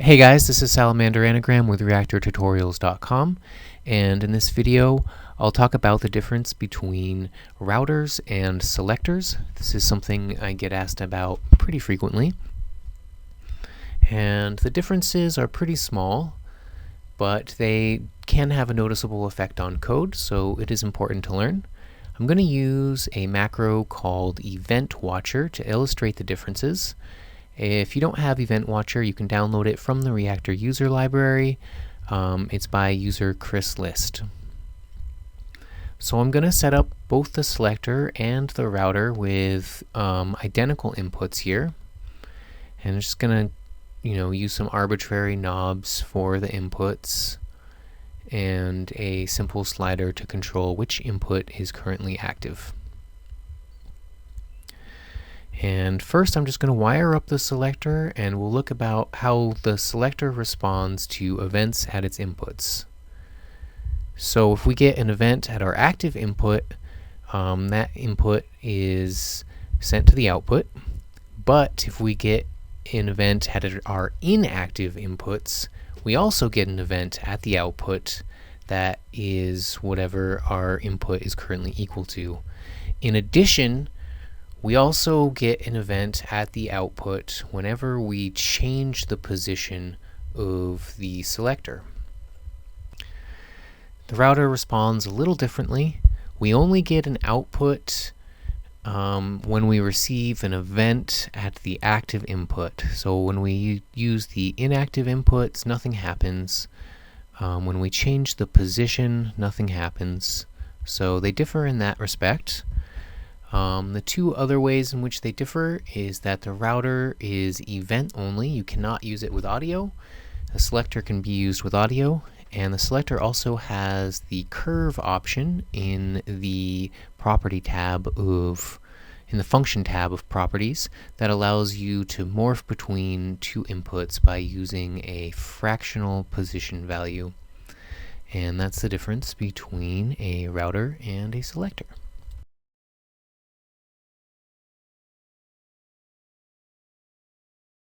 Hey guys, this is Salamander Anagram with ReaktorTutorials.com, and in this video I'll talk about the difference between routers and selectors. This is something I get asked about pretty frequently, and the differences are pretty small, but they can have a noticeable effect on code, so it is important to learn. I'm going to use a macro called Event Watcher to illustrate the differences. If you don't have Event Watcher, you can download it from the Reaktor user library. It's by user Chris List. So I'm going to set up both the selector and the router with identical inputs here. And I'm just going to use some arbitrary knobs for the inputs and a simple slider to control which input is currently active. And first I'm just going to wire up the selector, and we'll look about how the selector responds to events at its inputs. So if we get an event at our active input, that input is sent to the output. But if we get an event at our inactive inputs, we also get an event at the output that is whatever our input is currently equal to. In addition, we also get an event at the output whenever we change the position of the selector. The router responds a little differently. We only get an output when we receive an event at the active input. So when we use the inactive inputs, nothing happens. When we change the position, nothing happens. So they differ in that respect. The two other ways in which they differ is that the router is event only. You cannot use it with audio. The selector can be used with audio, and the selector also has the curve option in the property tab in the function tab of properties that allows you to morph between two inputs by using a fractional position value. And that's the difference between a router and a selector.